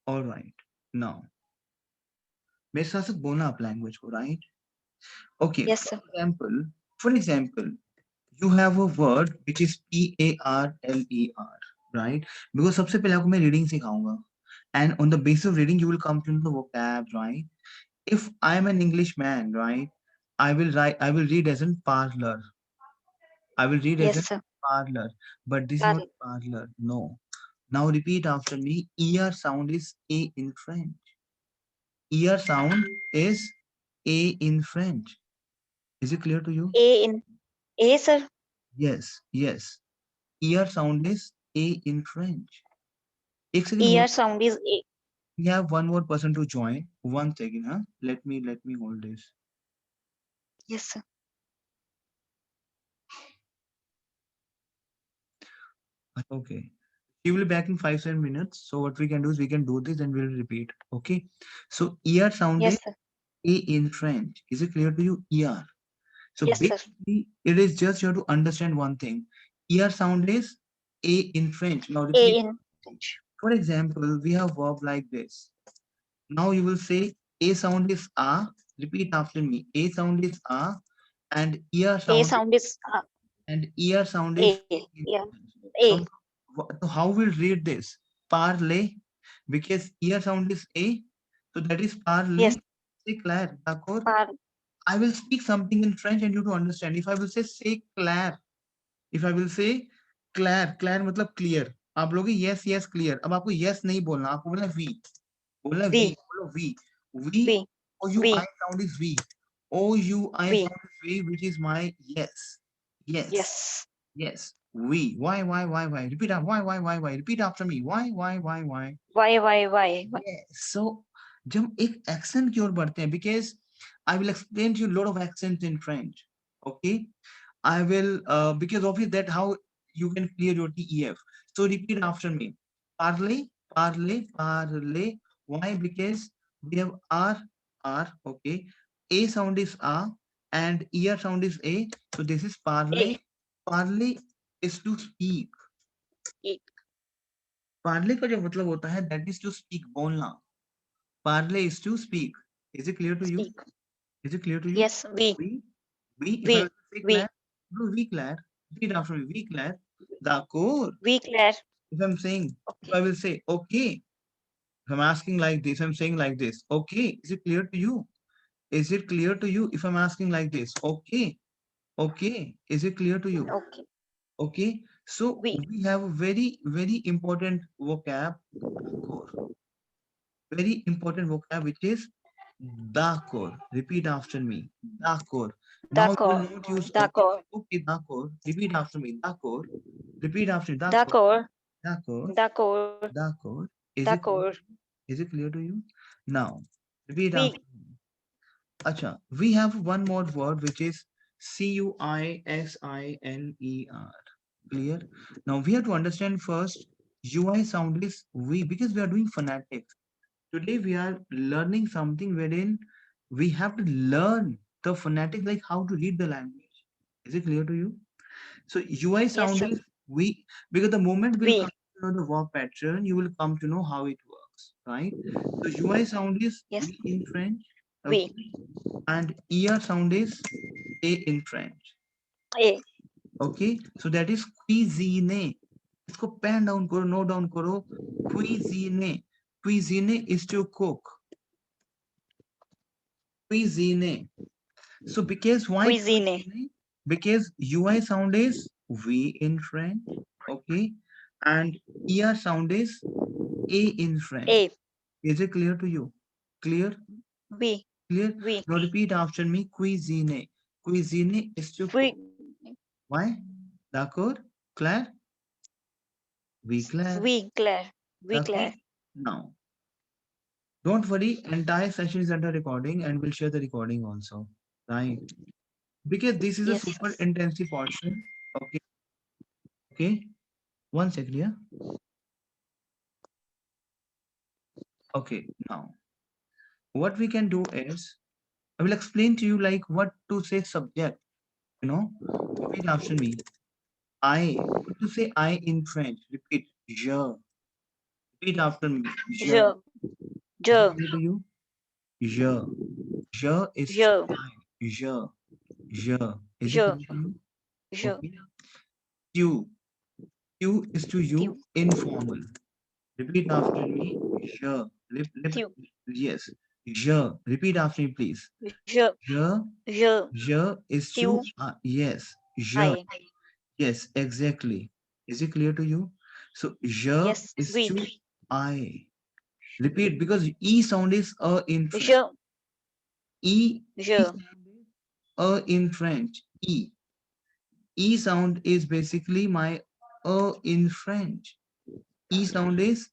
All right. Now, मेरे साथ साथ बोलना आप लैंग्वेज को, right? Okay. Yes, sir. For example, you have a word which is PARLER, right? Because सबसे पहले आपको मैं reading सिखाऊंगा, and on the basis of reading you will come to know the vocab, right? If I am an English man, right, I will read as in parlor. I will read as Yes, in sir. parlor, but this is not Parallel. parlor. No. Now repeat after me. ER sound is A in French. ER sound is A in French. Is it clear to you? A in A, sir. Yes, yes. ER sound is A in French. एक second hold. ER sound is A. We have one more person to join. One second, huh? Let me hold this. Yes, sir. Okay. He will be back in 5-7 minutes. So what we can do is we can do this and we'll repeat. Okay. So ER sound is Yes, sir. A in French. Is it clear to you? ER. So Yes, sir. basically, it is just you have to understand one thing. ER sound is A in French. Now A repeat. in French. For example, we have verb like this. Now you will say A sound is A. Repeat after me. A sound is A, and ER A sound sound is is A. A in Yeah. French. A. So, so how we'll read this? Parley, because ER sound is A, so that is Yes. parley. C'est clair, d'accord? Par. I will speak something in French and you to understand. If I will say c'est clair, if I will say clair, clair मतलब clear. आप बोलोगे yes yes clear. अब आपको yes नहीं बोलना, आपको बोलना we. बोलना we, V. बोलो we. We, V. O U I V. sound is we. O U I V. sound is we, which is my yes. Yes. Yes. Yes. We. Why? Repeat after why? Repeat after me. Why? Y. Yes. So जब हम एक accent की ओर बढ़ते हैं, because I will explain to you a lot of accents in French. Okay. I will because of it that how you can clear your TEF. So repeat after me. Parley. Why? Because we have R. Okay. A sound is A and ear sound is A. So this is A. parley. Parley is to speak. E. Parle का जो मतलब होता है that is to speak, बोलना. Parley is to speak. Is it clear to you? Speak. Is it clear to you? Yes. V. We, if I V. will say V. clair, no, we clair. Repeat after me. We clair. D'accord. V. Claire. If I'm saying, if Okay. I will say, okay. If I'm asking like this, I'm saying like this. Okay. Is it clear to you? Is it clear to you if I'm asking like this? Okay. Okay. Is it clear to you? Okay. Okay. So V. we have a very important vocab. D'accord. Very important vocab which is d'accord. Repeat after me. D'accord. Now you will D'accord. not use okay. D'accord. Okay, d'accord. Repeat after me. D'accord. Repeat after me. D'accord. D'accord. D'accord. D'accord. D'accord. Is it clear D'accord. to you? Is it clear to you? Now, repeat V. after me. Acha, we have one more word which is Cuisiner. Clear? Now we have to understand first UI sound is we because we are doing phonetics. Today we are learning something wherein we have to learn the phonetics like how to read the language. Is it clear to you? So UI Yes, sound sir. is we because the moment we'll V. come to know the verb pattern, you will come to know how it works, right? So UI sound is Yes. we in French, V. okay, and ER sound is A in French, A. okay. So that is cuisine. इसको pen down करो, note down करो. Cuisine. Cuisine is to cook. Cuisine. So because why Cuisine. cuisine? Because UI sound is V in French, okay, and ER sound is A in French. A. Is it clear to you? Clear? V. Clear? V. Now repeat after me. Cuisine. Cuisine is to V. cook. Why? D'accord? Claire? We Claire. V. Claire. V. D'accord? Claire. Now, don't worry. Entire session is under recording, and we'll share the recording also. Right? Because this is a Yes. super intensive portion. Okay. Okay. One second, yeah. Okay, now what we can do is I will explain to you like what to say subject, you know. Repeat after me. I. What to say I in French? Repeat. Je. Repeat after me. Je. Je. Je. Is it clear to you? Je. Je is Je. I. Je. Je. Is it Je. clear to you? Je. Okay. Tu. Tu is to you Tu. informal. Repeat after me. Je. Tu. Yes. Je. Repeat after me, please. Je. Je. Je. Je is Tu. to yes. Je. I. Yes, exactly. Is it clear to you? So je Yes. is Oui. to I. Repeat because E sound is in French. Je. E Je. sound is in French. E. E sound is basically my in French. E sound is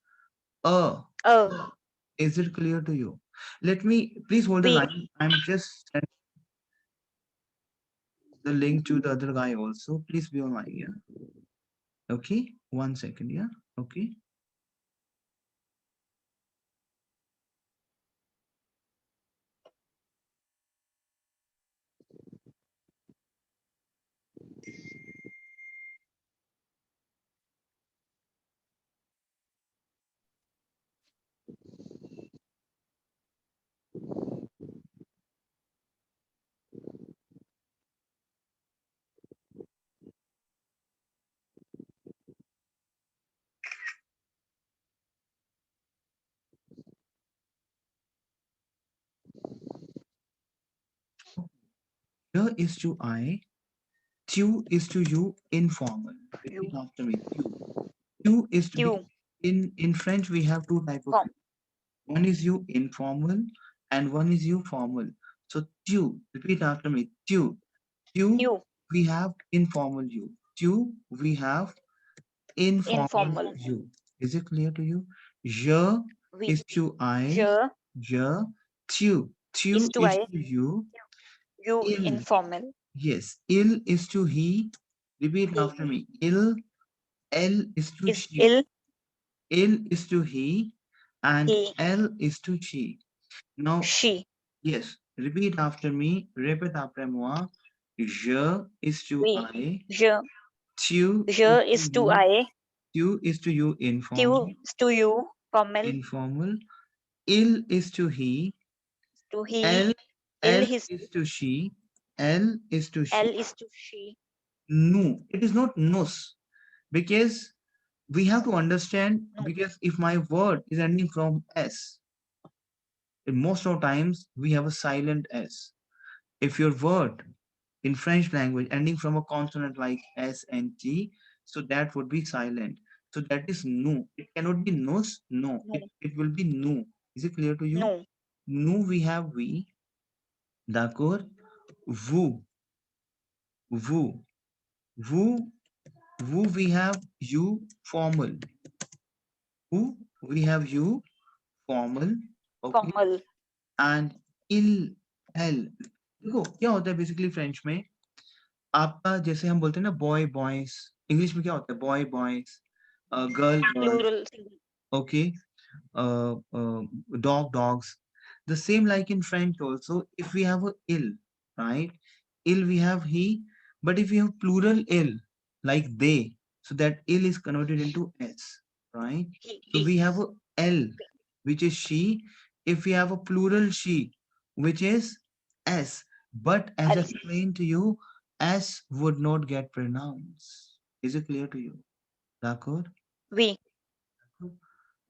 a. Oh. Is it clear to you? Let me please hold the Oui. line. I'm just sending the link to the other guy also. Please be online. Yeah. Okay. 1 second. Yeah. Okay. Here is to I. Tu is to you informal. Repeat You. after me. Tu. Tu is to be Tu. in French. We have two type of. Form. One is you informal, and one is you formal. So tu. Repeat after me. Tu. Tu. You. We have informal you. Tu. We have informal Informal. you. Is it clear to you? Je Oui. is to I. Je. Je. Tu. Tu Is to is I. to you. You. Il. Informal. Yes. Il is to he. Repeat He. after me. Il. L is to Is she. ill. Il is to he. And He. L is to she. Now, She. yes. Repeat after me. Répète après moi. Je is to Oui. I. Je. Tu Je is to is to you. I. Tu is to you Tu informal. is to you. Formal. Informal. Il is to he. To he. L. Ill L his. is to she. L is to L she. is to she. Nu. It is not nus. Because we have to understand, No. because if my word is ending from S, in most of times we have a silent S. If your word in French language ending from a consonant like S and T, so that would be silent. So that is nu. It cannot be nus. No, No. it will be nu. Is it clear to you? No. Nu we have we. D'accord? Vous. Vous. Vous. Vous we have you formal. Vous we have you formal. Okay. Formal. And इल एल देखो क्या होता है basically French में आपका जैसे हम बोलते हैं ना बॉय बॉयज इंग्लिश में क्या होता है boy boys girl girl Plural. Single. Okay dog dogs the same like in French also if we have a ill right ill we have he but if we have plural ill like they so that ill is converted into s right so He. we have a l which is she if we have a plural she which is s but as I L. explained to you s would not get pronounced is it clear to you d'accord We.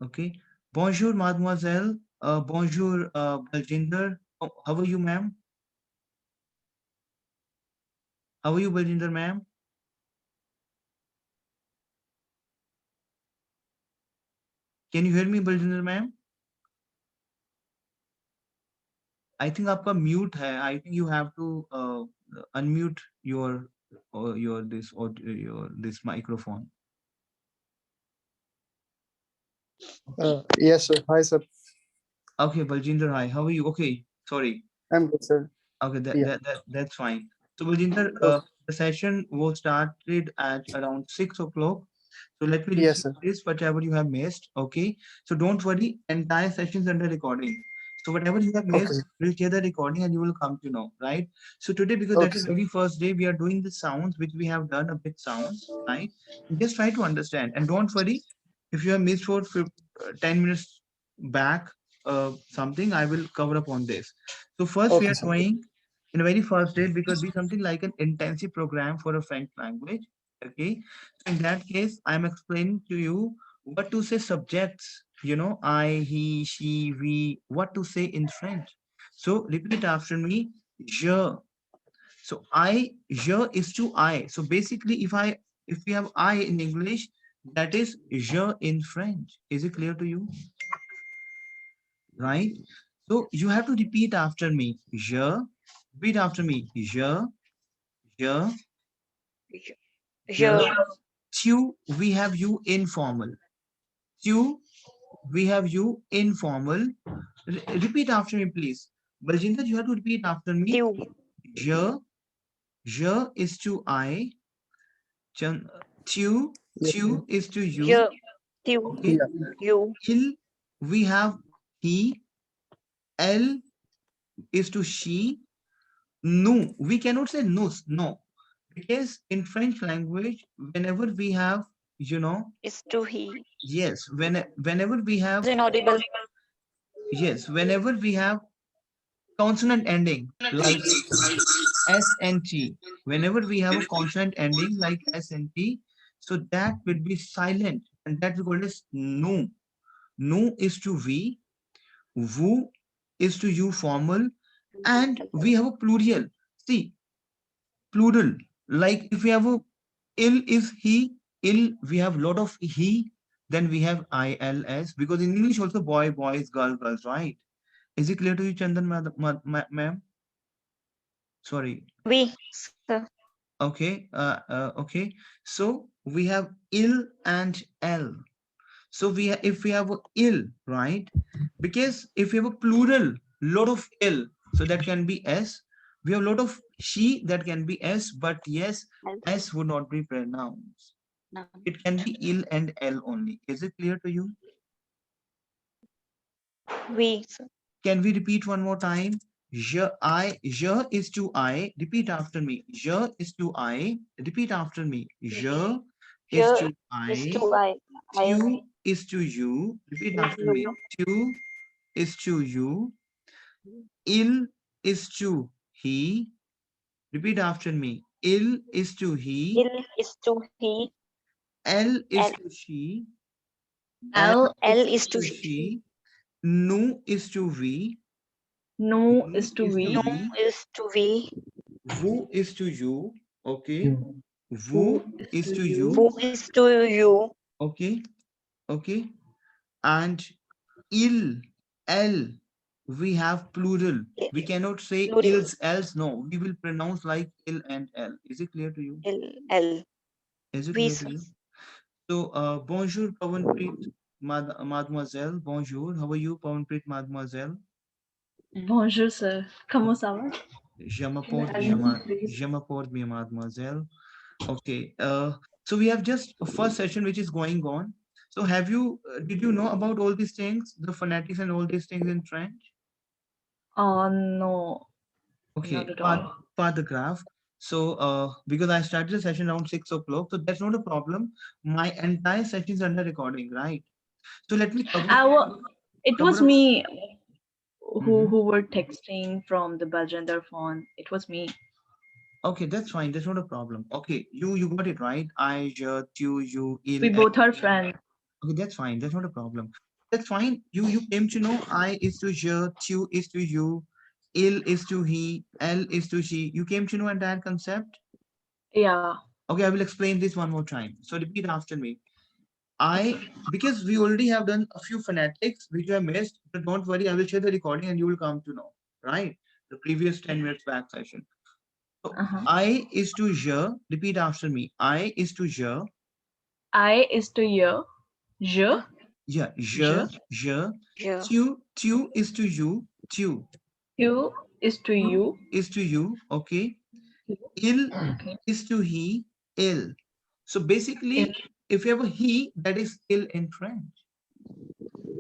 Okay. Bonjour, mademoiselle. Bonjour, Baljinder. How are you, ma'am? How are you, Baljinder, ma'am? Can you hear me, Baljinder, ma'am? I think आपका mute है. I think you have to unmute your this or your this microphone. Yes, sir. Hi, sir. Okay, Baljinder, hi. How are you? Okay, sorry. I'm good, sir. Okay, Yeah. that's fine. So, Baljinder, Okay. the session was started at around 6 o'clock. So let me Yes, repeat sir. this, whatever you have missed. Okay. So don't worry, entire session is under recording. So whatever you have Okay. missed, we'll hear the recording and you will come to know, right? So today, because Okay, that is sir. very first day, we are doing the sounds which we have done a bit sounds, right? Just try to understand and don't worry if you have missed for 10 minutes back. something I will cover up on this. So first we Okay, are sir. going in a very first date because be something like an intensive program for a French language. Okay. So in that case, I'm explaining to you what to say subjects, I, he, she, we, what to say in French. So repeat after me. Je. So I, je is to I. So basically, if we have I in English, that is je in French. Is it clear to you? Right? So you have to repeat after me. Je. Repeat after me. Je, je, Je. je. Tu, we have you informal. Tu, we have you informal. Repeat after me, please. Baljinder, you have to repeat after me. Tu. Je is to I. Tu, Yes, sir. tu is to you. Je. Tu. Okay. Yeah. You. Il, we have he. Elle is to she. Nous, we cannot say nous, no. Because in French language, whenever we have, Is to he. yes, whenever we have, Is inaudible. yes, whenever we have consonant ending like S and T, whenever we have a consonant ending like S and T, so that will be silent and that we call as nous. Nous is to we, vous is to you formal, and we have a plural. See, plural. Like if we have a ill is he, ill, we have lot of he, then we have ILS because in English also boy, boys, girl, girls, right? Is it clear to you, Chandan, ma'am? Sorry. We. Sir. Okay. Okay. So we have ill and L. So if we have a ill, right? Because if we have a plural, lot of ill, so that can be S. We have a lot of she, that can be S, but yes, S would not be pronounced. It can be ill and L only. Is it clear to you? We. Sir. Can we repeat one more time? Je is to I. Repeat after me. Je is to I. Repeat after me. Je is Je to is I. to I. Tu is to you. Repeat after me. You. Tu is to you. Il is to he. Repeat after me. Il is to he. Il is to he. Elle is L. to she. L L is is to To she. she. Nous is to we. no Nous is to is to we. No we. is to we. Vous is to you. Okay. You. Vous is to you. Who is to you. Okay. Okay. And il, elle, we have plural. We cannot say Plural. ils, else. No, we will pronounce like il and el. Is it clear to you? L. Is it We. clear to you? So, bonjour, Pawanpreet, mademoiselle. Bonjour. How are you, Pawanpreet, mademoiselle? Bonjour, sir. Comment ça va? Je m'apporte bien, mademoiselle. Okay. So we have just a first session which is going on. So did you know about all these things, the phonetics and all these things in French? No, Okay, not at all. part the graph. So because I started the session around 6 o'clock, so that's not a problem. My entire session is under recording, right? So let me cover. It Cover was up- me who Mhm. who were texting from the Bajender phone. It was me. Okay, that's fine. That's not a problem. Okay, you got it right. I, je, tu, you, il. We both are friends. Okay, that's fine. That's not a problem. That's fine. You came to know I is to je, tu is to you, il is to he, l is to she. You came to know entire concept. Yeah. Okay, I will explain this one more time. So repeat after me. Because we already have done a few phonetics which you have missed, but don't worry, I will share the recording and you will come to know, right? The previous 10 minutes back session. So I is to je, repeat after me. I is to je. I is to you. Je. Yeah, Je. je. Je. Tu is to you. Tu You is to you. is to you. Okay. Il Okay. is to he. Il. So basically, Il. if you have a he, that is il in French.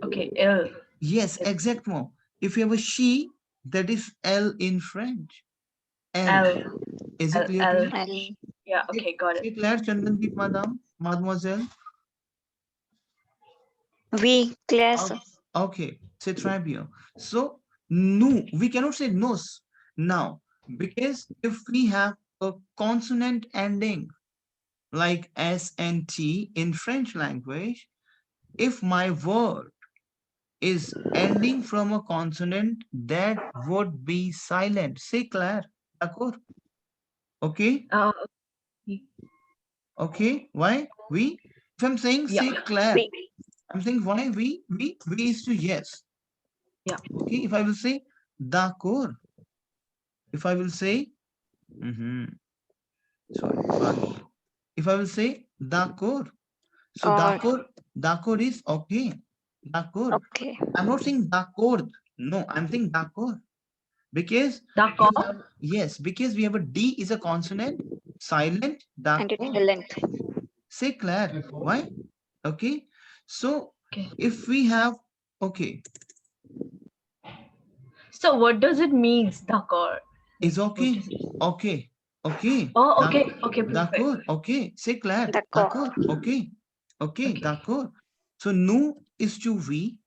Okay. Il. Yes, exactly. If you have a she, that is L in French. L. Is it clear to you? L. Yeah. Okay. Got it. C'est clair, Chandandeep, madame, mademoiselle? We. Clear. Sir. Okay, say très bien. So nous, we cannot say nos now, because if we have a consonant ending like S and T in French language, if my word is ending from a consonant, that would be silent. Say Claire, d'accord? Okay, Okay. okay. Why? We? If I'm saying Yeah. say Claire, We. I'm saying why we is to yes. Yeah. Okay, if I will say d'accord, if I will say, sorry, pardon. If I will say d'accord, so Or. d'accord is okay. D'accord. Okay. I'm not saying d'accord. No, I'm saying d'accord. Because you D'accord. have, yes, because we have a D is a consonant, silent, And it's d'accord. silent. Say Claire. Why? Okay. So Okay. if we have, okay, So what does it mean, d'accord? is What okay, does it- okay, okay, Oh, okay. Okay, perfect. d'accord, okay. Say Claire. D'accord. D'accord, okay, okay, Okay. d'accord. So nous is to we,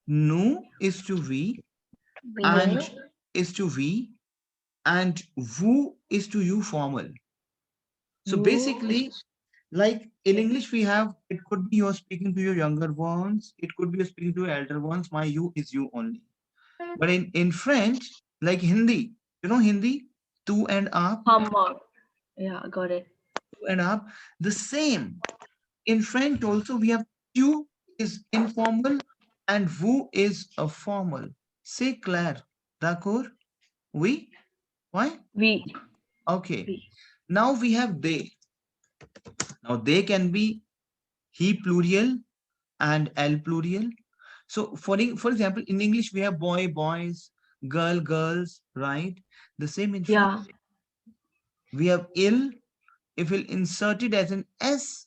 nous is to we, We. and No. is to we, and vous is to you formal. So You. basically, like in Okay. English, we have, it could be you're speaking to your younger ones, it could be you're speaking to your elder ones. My you is you only. But in French, like Hindi, you know Hindi, tu and up, Hammer. Yeah, got it. tu and up, the same. In French also we have tu is informal and vous is a formal. C'est clair, d'accord? Oui? Why? We. Okay. We. Now we have they. Now they can be he plural and L plural. So for example, in English, we have boy, boys, girl, girls, right? The same in French. Yeah. We have ill. If we'll insert it as an S,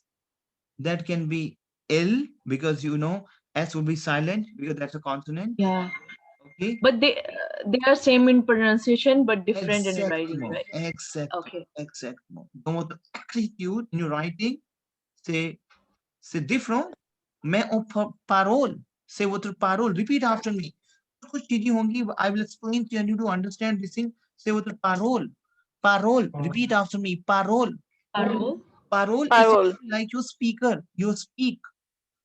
that can be ill because you know S will be silent because that's a consonant. Yeah. Okay. But they are same in pronunciation but different in writing, Exactement. right? Exactement. Okay. Exactement. Donc, votre écriture in your writing, c'est différent, mais en parole, c'est votre parole. Repeat after me. कुछ चीजें होंगी, I will explain to you to understand this thing. Say what the parole. Parole. Repeat after me. Parole. Parole. Parole is Parole. like your speaker. You speak.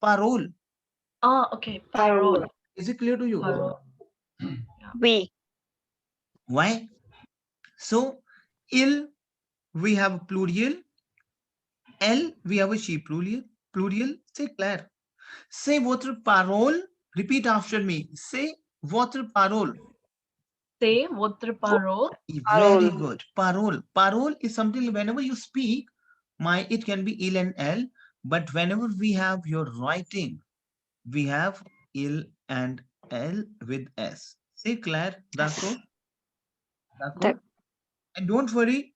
Parole. Ah, okay. Parole. Parole. Is it clear to you? Parole. We. Why? So, il, we have a plural. Elle, we have a she plural. Plural. Say clair. Say votre parole. Repeat after me. Say votre parole. Say votre parole. Very Parole. good. Parole. Parole is something whenever you speak, it can be il and l, but whenever we have your writing, we have il and l with s. Say Claire, d'accord? D'accord? That. And don't worry,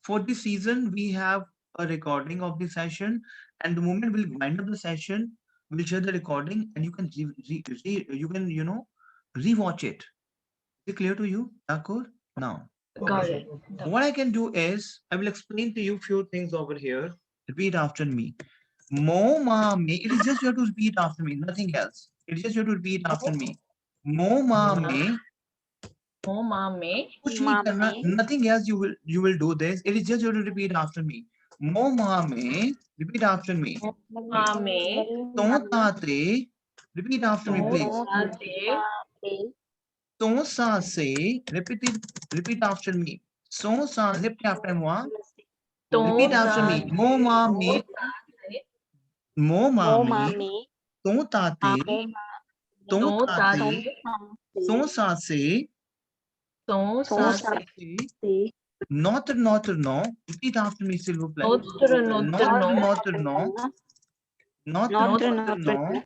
for this season, we have a recording of the session, and the moment we'll wind up the session, we'll share the recording, and you can rewatch it. Is it clear to you? D'accord? Now. Got it. What I can do is, I will explain to you few things over here. Repeat after me. Mo ma me. It is just you have to repeat after me, nothing else. It is just you have to repeat after me. Mo ma me. Oh, mame. कुछ नहीं करना, nothing else. You will do this. It is just you have to repeat after me. Mo ma me. Repeat after me. Mame. To tate. Repeat after me, please. Tate. So sa se. Repeat after me. So sa. Repeat after moi. To Repeat after me. Mo ma me. Mo ma me. Mommy. To tate. To To tate. tate. So sa se. To So sa se. Notre no. Repeat after me, s'il vous plaît. Notre no. Notre no. Notre no.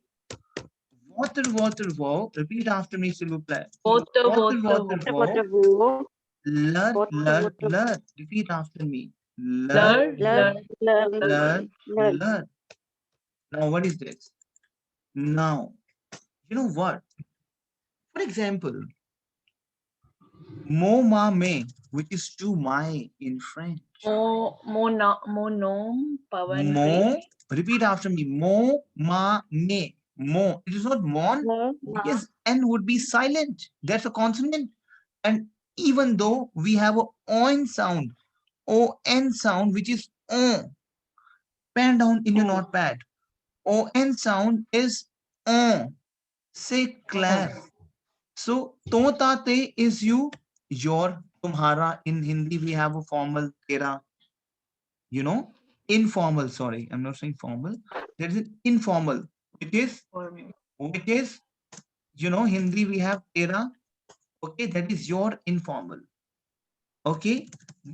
Water wo. Repeat after me, s'il vous plaît. Water. Water wo. Lud. Repeat after me. Lud. Now, what is this? Now, you know what? For example, mo ma me, which is to my in French. Mo nom. Mo, repeat after me. Mo ma me. Mo. It is not mon Mo, ma. because N would be silent. That's a consonant. And even though we have a on sound, on sound, which is on, pen down in your On. notepad. On sound is on. Say Claire. So to ta te is you, your, tumhara. In Hindi we have a formal tera. You know, informal. Sorry, I'm not saying formal. There is an informal, which is For me. you know, Hindi we have tera. Okay, that is your informal. Okay,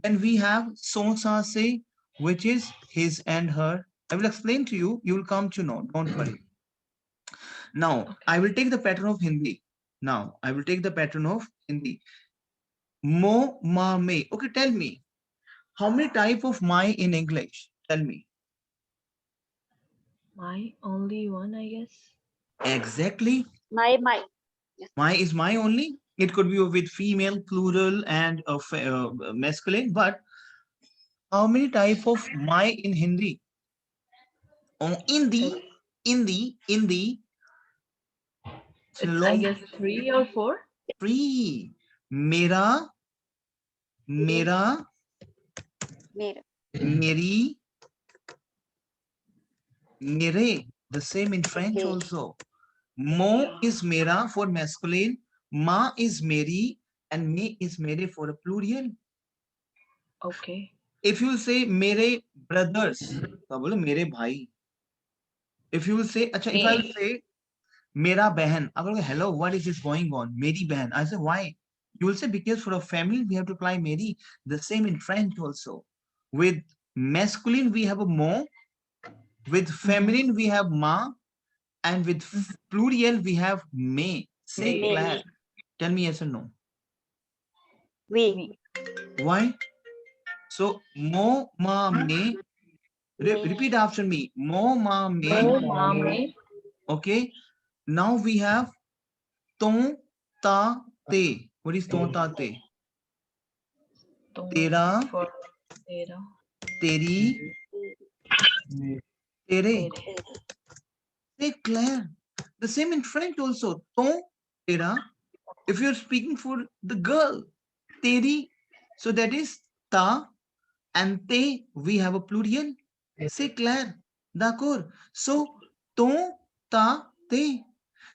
then we have so sa se, which is his and her. I will explain to you. You will come to know. Don't worry. Now I will take the pattern of Hindi. Now I will take the pattern of Hindi. Mo, ma, me. Okay, tell me, how many type of my in English? Tell me. My only one, I guess. Exactly. My. My is my only. It could be with female, plural, and masculine. But how many type of my in Hindi? Oh, in the It's, I long guess 3 or 4. free. Mera, mera, Mera. meri, mere. The same in French Okay. also. Mo is mera for masculine, ma is meri, and me is mere for a plural. Okay. If you say mere brothers, तो बोलो मेरे भाई. If you will say, अच्छा, if I will say mera behan, I will go, hello, what is this going on? Meri behan. I say, why? You will say, because for a family we have to apply meri. The same in French also. With masculine we have a mo, with feminine we have ma, and with plural we have me. Say Me. Claire. Tell me yes or no. We. Why? So mo ma me. Repeat after me. Mo ma me. Mo, ma, me. Okay. Now we have ton ta te. What is ton ta te? Tera, For tera. teri, tere. Tere. Say Claire. The same in French also. Ton, tera. If you're speaking for the girl, teri. So that is ta and te. We have a plural. Say Claire. D'accord. So ton, ta, te.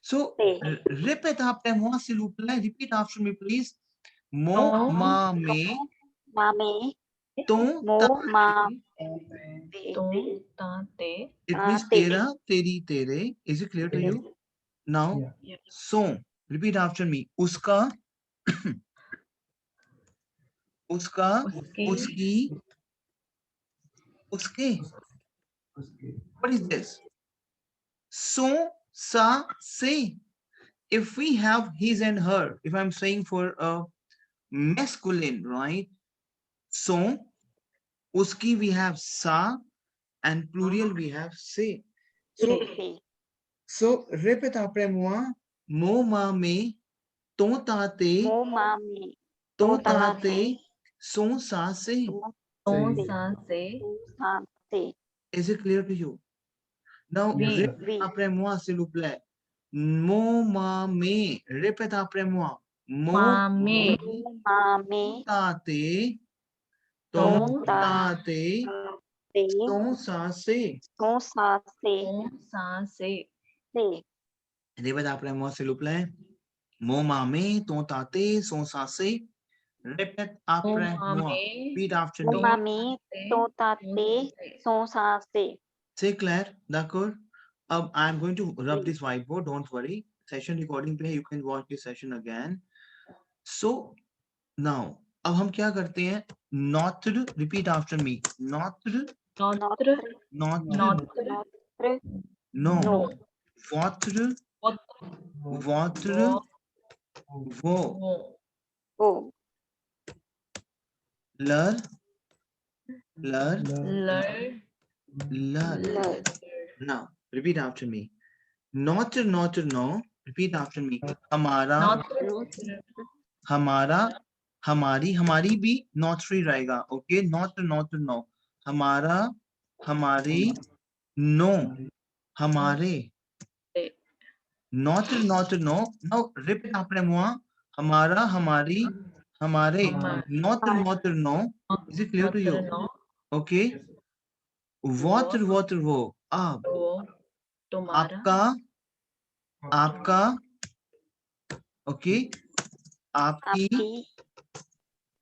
So Te. répète après moi s'il vous plaît. Repeat after me please. Mo, ma, me. Ma, me. Ton, Mo, ta, ma, te. te. Ton, ta, te. It means Te. tera, teri, tere. Is it clear to you? Now, Yeah. so repeat after me. Uska, uska, Uski. uski, uske. What is this? So, sa, se. If we have his and her, if I'm saying for a masculine, right? So, uski we have sa, and plural we have se. So repeat après moi. Mo, ma, me, ton, ta, te. Mo, ma, me. To ta te, son sa se. Ton, sa, se. Sa, te. Is it clear to you? Now, Oui. répète après moi, s'il vous plaît. Mo, ma, me. Répète après moi. Mo, Ma, me. Ma, me. ta te, Ton, ta te, Te. son sa se. Son, sa, se. ton, sa, se. Te. Répète après moi, s'il vous plaît. Mo, ma, me, ton, ta te, son sa se. Répète après ma, moi. me. Repeat after Mo, me. ma, me. To, ta, te. Son, sa, se. C'est clair, d'accord? I'm going to rub this whiteboard, don't worry. Session recording पे you can watch this session again. So now, अब हम क्या करते हैं? Not, repeat after me. Not, Notre. not, Notre. no. No. Votre, What? votre, वो. Wo. Go. Lur, lur, Lur. lur. Lur. Now, repeat after me. Not, no. Repeat after me. हमारा, Notre. हमारा, हमारी, हमारी भी नॉट फ्री रहेगा. Okay, not, no. हमारा, हमारी, no, हमारे. Notre, notre, no. Now repeat après moi. Hamara, hamari, hamare. Notre, notre, no. Is it clear to you? Okay. Votre, votre, wo. Ab. वो तुम्हारा आपका, आपका. Okay. आपकी, आपकी,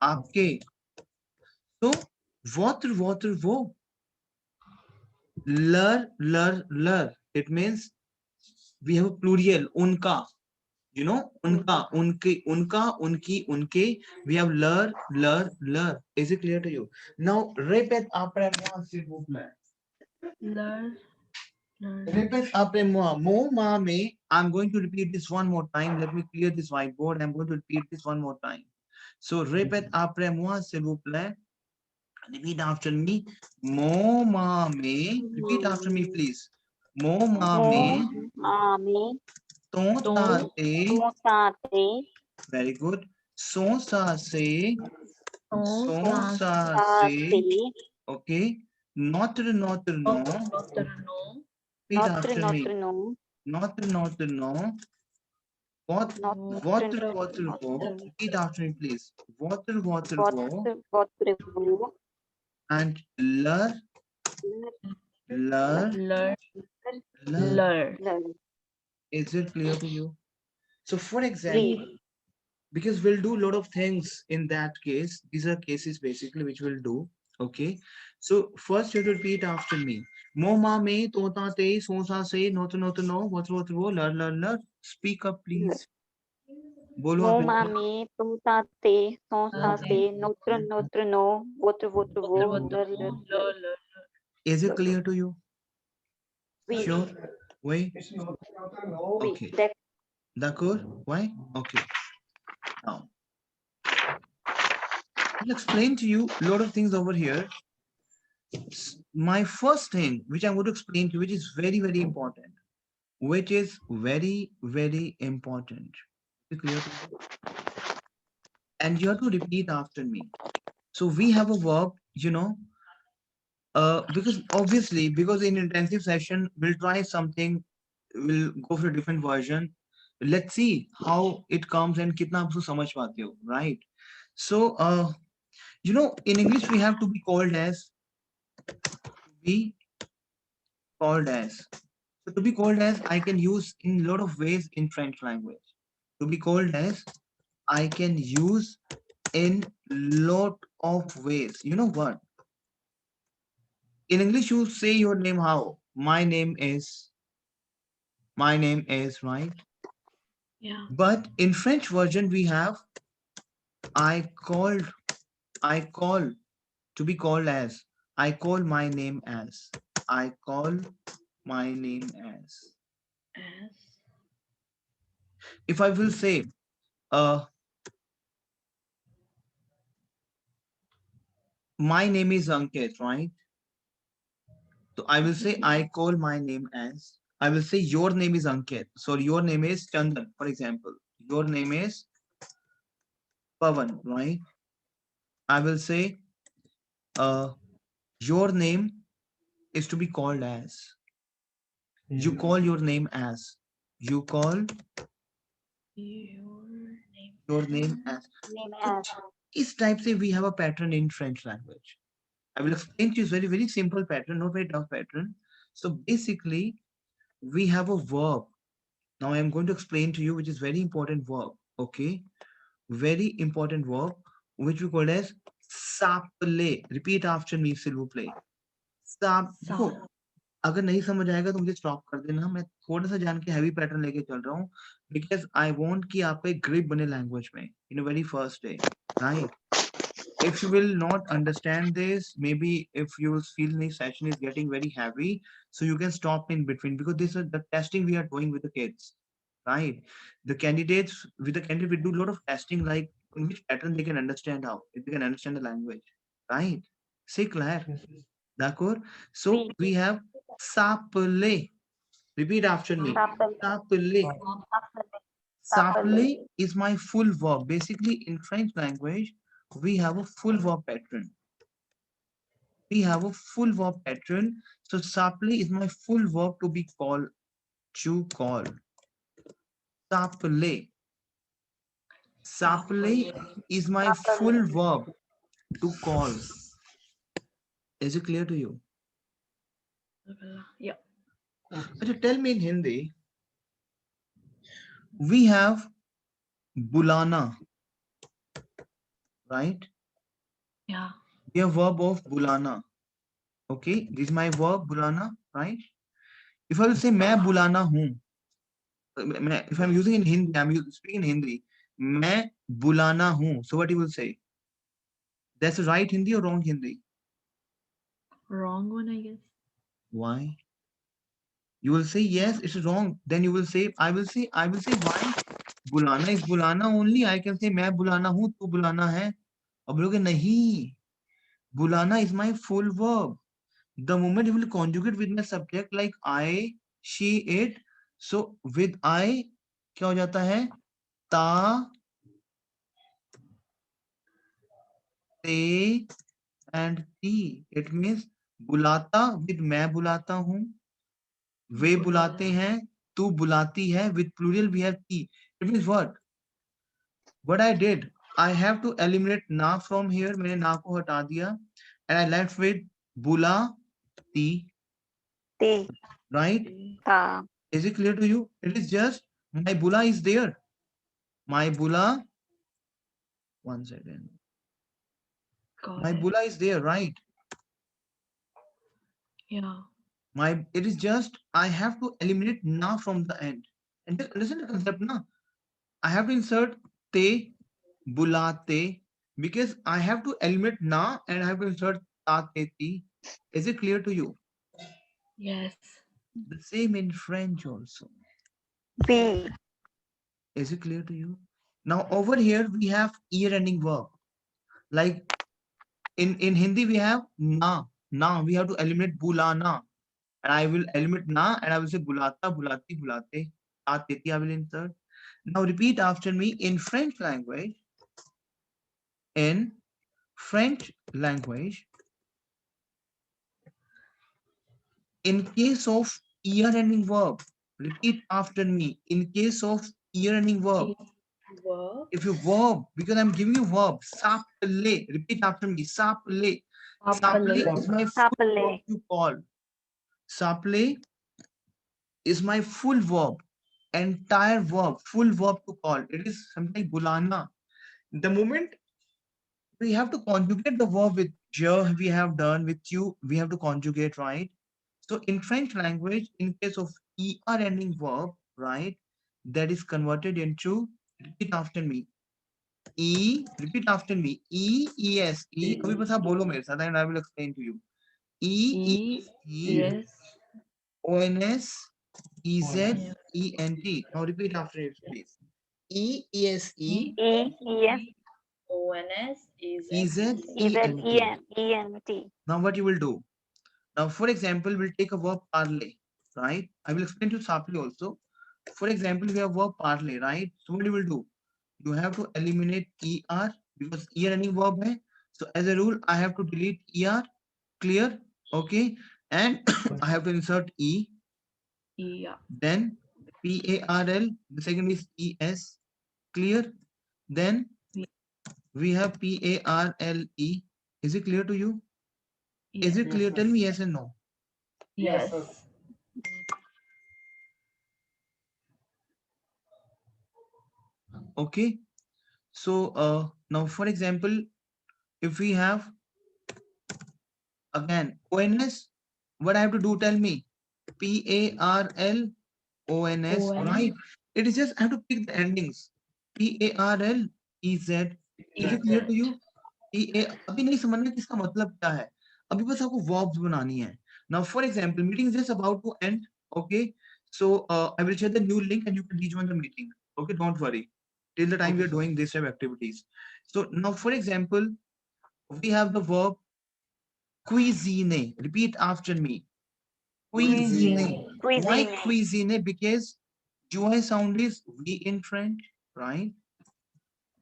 आपके. So votre, votre, wo. Lur, lur, lur. It means we have a plural. Unka. You know, unka, unke, unka, unki, unke. We have lur, lur, lur. Is it clear to you? Now repeat après moi, s'il vous plaît. learn Repeat après moi. Mo, ma, me. I'm going to repeat this one more time. Let me clear this whiteboard. I'm going to repeat this one more time. So repeat après moi, s'il vous plaît. Repeat after me. Mo, ma, me. Repeat after me, please. Mo, ma, me. mo, mami, Ton, ta, te. tate, Very good. Son, sa, se. Son, sa, se. tate, Okay. Notre, notre, no. Repeat after me. notre, no, Notre, notre, no. What? notre, Water, go. Repeat after me, please. Water, go. votre, vous, And lur, lur, learn lur. learn Is it clear to you? So, for example, oui, because we'll do a lot of things in that case. These are cases basically which we'll do. Okay. So first you have to repeat after me. Mo ma me to ta te so sa se no to no what wo lur. Speak up please. Bolo mo, आप इनको. mami, tate, son, sase, notre, no, votre, vous, learn Is it clear to you? oui, Sure. Why? oui, Okay. d'accord, D'accord? Why? Okay. Now I'll explain to you a lot of things over here. My first thing which I'm going to explain to you, which is very, very important. Which is very, very important. Is it clear to you? And you have to repeat after me. So we have a verb, because obviously, because in intensive session, we'll try something, we'll go for a different version. Let's see how it comes and kitna aap usko samajh paate ho, right? So, in English, we have to be called as, be called as. So to be called as, I can use in a lot of ways in French language. To be called as, I can use in lot of ways. You know what? In English, you say your name how? My name is, right? yeah But in French version, we have I called, I call, to be called as. I call my name as. I call my name as. as If I will say, my name is Ankit, right? So I will say I call my name as. I will say your name is Ankit. So your name is Chandan, for example. Your name is Pavan, right? I will say your name is to be called as. You call your name as. You call your name your name as. name So as, इस type से we have a pattern in French language. I will explain to you very, very simple pattern, not very tough pattern. So basically, we have a verb. Now I am going to explain to you, which is very important verb. Okay, very important verb, which we call as saple. Repeat after me, s'il vous plaît. Sap. देखो, अगर नहीं समझ आएगा तो मुझे stop कर देना. मैं थोड़ा सा जान के हैवी पैटर्न लेके चल रहा हूँ, because I want कि आप एक grip बने लैंग्वेज में in a very first day, right? If you will not understand this, maybe if you feel the session is getting very heavy, so you can stop in between, because this is the testing we are doing with the kids, right? The candidates, with the candidate, we do a lot of testing, like in which pattern they can understand, how if they can understand the language, right? Say Claire. D'accord? So oui, we have sapele. Repeat after me. sapele, Sapele. sapele, Sapele is my full verb. Basically, in French language, we have a full verb pattern. We have a full verb pattern. So sapele is my full verb to be called, to call. S'appeler. S'appeler is my full verb to call. Is it clear to you? Yeah. Acha, tell me in Hindi. We have bulana, right? Yeah. We have verb of bulana. Okay, this is my verb bulana, right? If I will say मैं बुलाना हूँ, if I'm using in Hindi, I'm speaking in Hindi. मैं बुलाना हूँ. So what you will say? That's the right Hindi or wrong Hindi? Wrong one, I guess. Why? You will say yes, it's wrong. Then you will say, I will say why? बुलाना is बुलाना only. I can say मैं बुलाना हूँ, तू बुलाना है. अब बोलोगे नहीं. बुलाना is my full verb. The moment you will conjugate with my subject like I, she, it. So with I क्या हो जाता है? ता, ते and ती. It means बुलाता with मैं बुलाता हूँ. वे बुलाते हैं, तू बुलाती है. With plural we have ती. It means what? What I did, I have to eliminate na from here. मैंने ना को हटा दिया. And I left with बुलाती. Te. Right? Ta. Is it clear to you? It is just my bula is there. My bula. One second. Got My it. bula is there, right? Yeah. It is just I have to eliminate na from the end. And just understand the concept na. I have to insert te, bulate, because I have to eliminate na and I have to insert ta, te, ti. Is it clear to you? Yes. The same in French also. We. Is it clear to you? Now over here we have year ending verb. Like in Hindi we have na. Na. We have to eliminate bulana. And I will eliminate na and I will say bulata, bulati, bulate. Atiti I will insert. Now repeat after me in French language. In French language, in case of year ending verb, repeat after me. In case of year ending verb, Verb. if you verb, because I'm giving you verb, s'appeler, repeat after me, s'appeler. S'appeler is my full verb to call. S'appeler is my full verb, entire verb, full verb to call. It is something like bulana. The moment we have to conjugate the verb with je, we have done with you, we have to conjugate, right? So in French language, in case of er ending verb, right, that is converted into, repeat after me, e, repeat after me, e, es, e, अभी बस आप बोलो मेरे साथ and I will explain to you. E, es, e, Yes. ons, ez, ent. Now repeat after it, please. E, es, e, E. Yes. ONS is ez, Is it ent. ENT? Now what you will do? Now, for example, we'll take a verb parley, right? I will explain to Sapli also. For example, we have verb parley, right? So what you will do? You have to eliminate er because er any verb hai. So as a rule, I have to delete er. Clear? Okay. And I have to insert e. Yeah. Then PARL. The second is ES. Clear? Then we have PARLE. Is it clear to you? Is it clear? Tell me yes and no. Yes. Okay. So now for example, if we have again ONS, what I have to do, tell me. PARLONS, right? It is just I have to pick the endings. PARLEZ. Is it clear to you? अभी नहीं समझना कि इसका मतलब क्या है. अभी बस आपको verbs बनानी है. Now for example, meeting is just about to end. Okay. So I will share the new link and you can rejoin the meeting. Okay, don't worry. Till the time we are doing this type of activities. So now for example, we have the verb cuisine. Repeat after me. Cuisine. Why Cuisine. cuisine? Because joy sound is V in French, right?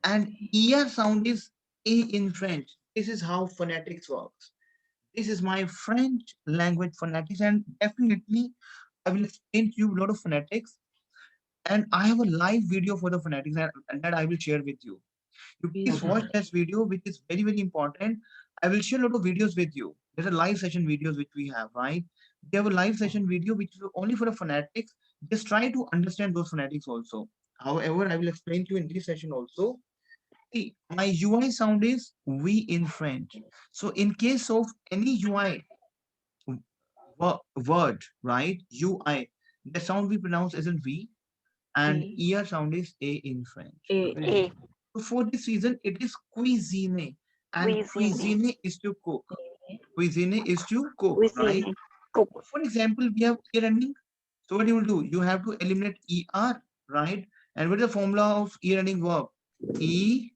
And ear sound is A in French. This is how phonetics works. This is my French language phonetics, and definitely I will explain to you a lot of phonetics. And I have a live video for the phonetics that I will share with you. You please watch this video, which is very, very important. I will share a lot of videos with you. There's a live session videos which we have, right? We have a live session video which is only for the phonetics. Just try to understand those phonetics also. However, I will explain to you in this session also. See, my UI sound is we in French. So in case of any UI word, right? UI, the sound we pronounce as in V, and V. ER sound is A in French. A. Okay? A. So for this reason, it is cuisine, and Cuisine. cuisine is to cook. Cuisine is to cook, right? Cuisine. Cook. For example, we have ear ending. So what you will do? You have to eliminate ER, right? And what is the formula of ear ending verb? E